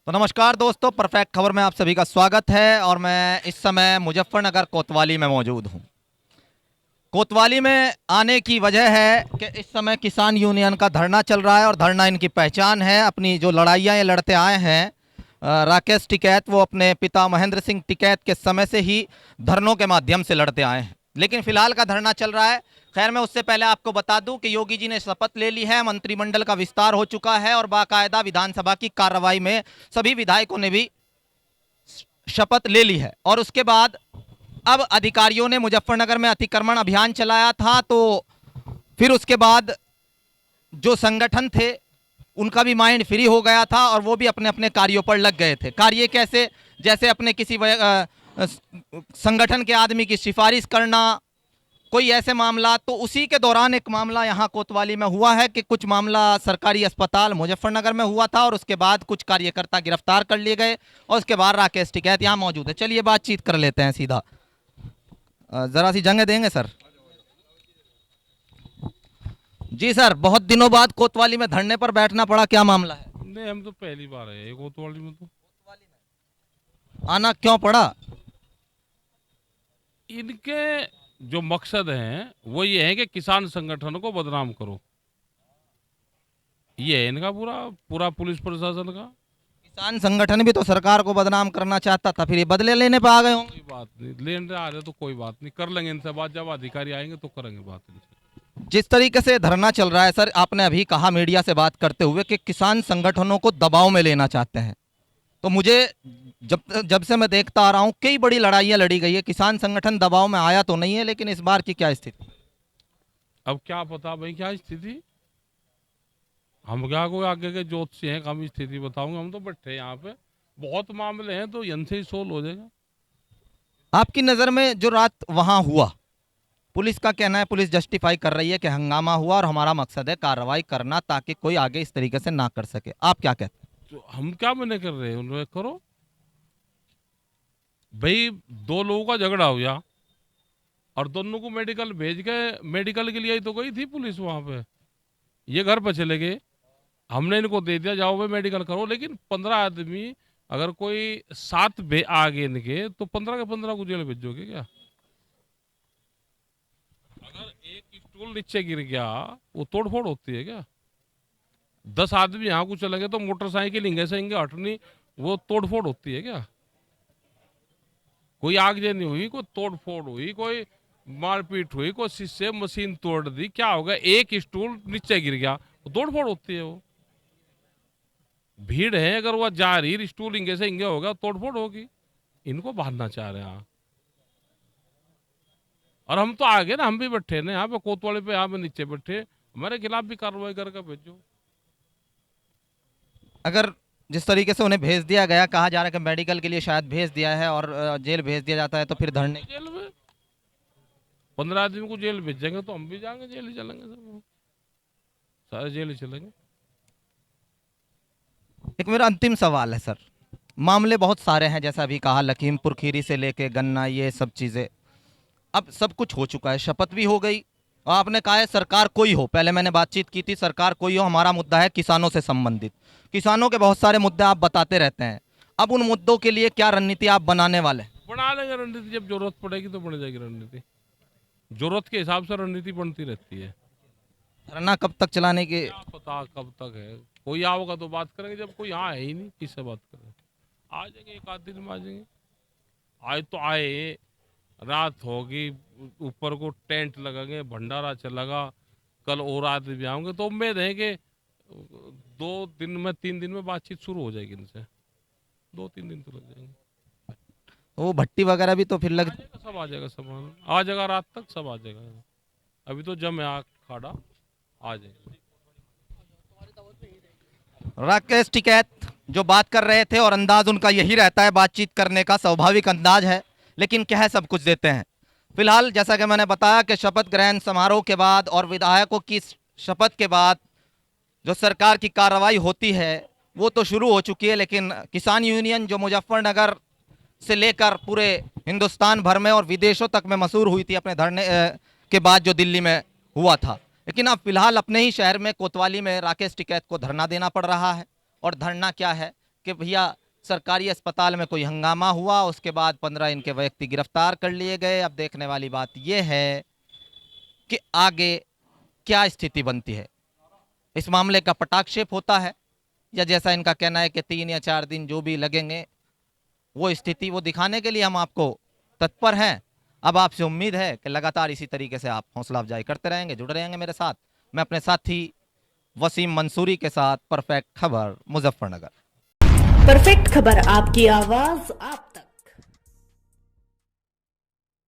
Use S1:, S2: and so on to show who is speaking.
S1: तो नमस्कार दोस्तों, परफेक्ट खबर में आप सभी का स्वागत है। और मैं इस समय मुजफ्फरनगर कोतवाली में मौजूद हूं। कोतवाली में आने की वजह है कि इस समय किसान यूनियन का धरना चल रहा है और धरना इनकी पहचान है। अपनी जो लड़ाइयाँ ये लड़ते आए हैं, राकेश टिकैत वो अपने पिता महेंद्र सिंह टिकैत के समय से ही धरनों के माध्यम से लड़ते आए हैं, लेकिन फिलहाल का धरना चल रहा है। खैर, मैं उससे पहले आपको बता दूं कि योगी जी ने शपथ ले ली है, मंत्रिमंडल का विस्तार हो चुका है और बाकायदा विधानसभा की कार्रवाई में सभी विधायकों ने भी शपथ ले ली है। और उसके बाद अब अधिकारियों ने मुजफ्फरनगर में अतिक्रमण अभियान चलाया था, तो फिर उसके बाद जो संगठन थे उनका भी माइंड फ्री हो गया था और वो भी अपने अपने कार्यों पर लग गए थे। कार्य कैसे? जैसे अपने किसी संगठन के आदमी की सिफारिश करना, कोई ऐसे मामला। तो उसी के दौरान एक मामला यहाँ कोतवाली में हुआ है कि कुछ मामला सरकारी अस्पताल मुजफ्फरनगर में हुआ था और उसके बाद कुछ कार्यकर्ता गिरफ्तार कर लिए गए और उसके बाद राकेश टिकैत यहाँ मौजूद है। चलिए बातचीत कर लेते हैं सीधा। जरा सी जंग देंगे सर। जी सर, बहुत दिनों बाद कोतवाली में धरने पर बैठना पड़ा, क्या मामला है?
S2: नहीं, हम तो पहली बार है कोतवाली में। तो
S1: आना क्यों पड़ा?
S2: इनके जो मकसद हैं वो ये है कि किसान संगठन को बदनाम करो। ये है इनका पूरा पूरा पुलिस प्रशासन का।
S1: किसान संगठन भी तो सरकार को बदनाम करना चाहता था, फिर ये बदले लेने पे आ गए होंगे।
S2: कोई बात नहीं, लेने आ रहे तो कोई बात नहीं, कर लेंगे इनसे बात। जब अधिकारी आएंगे तो करेंगे बात इनसे।
S1: जिस तरीके से धरना चल रहा है सर, आपने अभी कहा मीडिया से बात करते हुए कि किसान संगठनों को दबाव में लेना चाहते हैं, तो मुझे जब जब से मैं देखता आ रहा हूं कई बड़ी लड़ाइयां लड़ी गई है। किसान संगठन दबाव में आया तो नहीं है, लेकिन इस बार की क्या स्थिति?
S2: अब क्या पता भाई क्या स्थिति। हम क्या कोई आगे के ज्योतिषी हैं, हम स्थिति बताऊंगे? हम तो बैठे हैं यहाँ पे, बहुत मामले हैं तो यन से ही सोल्व हो जाएगा।
S1: आपकी नज़र में जो रात वहां हुआ, पुलिस का कहना है, पुलिस जस्टिफाई कर रही है कि हंगामा हुआ और हमारा मकसद है कार्रवाई करना ताकि कोई आगे इस तरीके से ना कर सके। आप क्या कहते
S2: तो हम क्या मना कर रहे हैं? उन्होंने करो भाई। दो लोगों का झगड़ा हो गया और दोनों को मेडिकल भेज के, मेडिकल के लिए ही तो गई थी पुलिस वहां पे। ये घर पर चले गए, हमने इनको दे दिया जाओ भाई मेडिकल करो। लेकिन 15 आदमी अगर कोई सात आगे इनके, तो 15 के 15 को जेल भेजोगे क्या? अगर एक स्टूल नीचे गिर गया वो तोड़फोड़ होती है क्या? 10 आदमी यहाँ को चलेंगे तो मोटरसाइकिल हिंगे से हिंगे हटनी, वो तोड़फोड़ होती है क्या? कोई आगजनी हुई, कोई तोड़फोड़ हुई, कोई मारपीट हुई, कोई शीशे मशीन तोड़ दी, क्या होगा? एक स्टूल नीचे गिर गया, वो तोड़फोड़ होती है। वो भीड़ है, अगर वह जा रही स्टूल इंगे से इंगे होगा, तोड़फोड़ होगी। इनको बांधना चाह रहे हैं यहाँ। और हम तो आगे ना, हम भी बैठे ना यहाँ पे कोतवाली पे, यहाँ पे नीचे बैठे। हमारे खिलाफ भी कार्रवाई करके भेजो।
S1: अगर जिस तरीके से उन्हें भेज दिया गया, कहा जा रहा है कि मेडिकल के लिए शायद भेज दिया है और जेल भेज दिया जाता है, तो फिर धरने
S2: जेल में 15 आदमी को जेल भेजेंगे तो हम भी जाएंगे, जेल ही चलेंगे सब, सारे जेल ही चलेंगे।
S1: एक मेरा अंतिम सवाल है सर। मामले बहुत सारे हैं, जैसा अभी कहा, लखीमपुर खीरी से लेके गन्ना, ये सब चीज़ें अब सब कुछ हो चुका है, शपथ भी हो गई और आपने कहा है सरकार कोई हो। पहले मैंने बातचीत की थी, सरकार कोई हो, हमारा मुद्दा है किसानों से संबंधित। किसानों के बहुत सारे मुद्दे आप बताते रहते हैं, अब उन मुद्दों के लिए क्या रणनीति आप बनाने वाले हैं?
S2: बना लेंगे रणनीति, जब जरूरत पड़ेगी तो बन जाएगी रणनीति। जरूरत के हिसाब से रणनीति बनती रहती है।
S1: धरना कब तक चलाने की?
S2: क्या पता कब तक है। कोई आओगा तो बात करेंगे, जब कोई यहाँ है ही नहीं किससे बात करें? आ जाएंगे, एक आध दिन में आ जाएंगे। आज तो आए, रात होगी, ऊपर को टेंट लगेंगे, भंडारा चलेगा, कल और आदमी भी आएंगे, तो उम्मीद है कि 2 दिन में 3 दिन में बातचीत शुरू हो जाएगी इनसे। 2-3 दिन तो लग जाएंगे।
S1: तो वो भट्टी वगैरह भी तो फिर
S2: आ
S1: लग।
S2: जाएगा, सब आ जाएगा, सब आ जाएगा, रात तक सब आ जाएगा। अभी तो जम है आग खाड़ा, आ जाएगा।
S1: राकेश टिकैत जो बात कर रहे थे और अंदाज उनका यही रहता है, बातचीत करने का स्वाभाविक अंदाज है, लेकिन कह सब कुछ देते हैं। फिलहाल जैसा कि मैंने बताया कि शपथ ग्रहण समारोह के बाद और विधायकों की शपथ के बाद जो सरकार की कार्रवाई होती है वो तो शुरू हो चुकी है, लेकिन किसान यूनियन जो मुजफ्फरनगर से लेकर पूरे हिंदुस्तान भर में और विदेशों तक में मशहूर हुई थी अपने धरने के बाद जो दिल्ली में हुआ था, लेकिन अब फिलहाल अपने ही शहर में कोतवाली में राकेश टिकैत को धरना देना पड़ रहा है। और धरना क्या है कि भैया सरकारी अस्पताल में कोई हंगामा हुआ, उसके बाद 15 इनके व्यक्ति गिरफ्तार कर लिए गए। अब देखने वाली बात यह है कि आगे क्या स्थिति बनती है। इस मामले का पटाक्षेप होता है या जैसा इनका कहना है कि 3 या 4 दिन जो भी लगेंगे वो स्थिति वो दिखाने के लिए हम आपको तत्पर हैं। अब आपसे उम्मीद है कि लगातार इसी तरीके से आप हौसला अफजाई करते रहेंगे, जुड़े रहेंगे मेरे साथ। मैं अपने साथी वसीम मंसूरी के साथ, परफेक्ट खबर मुजफ्फरनगर।
S3: परफेक्ट खबर, आपकी आवाज आप तक।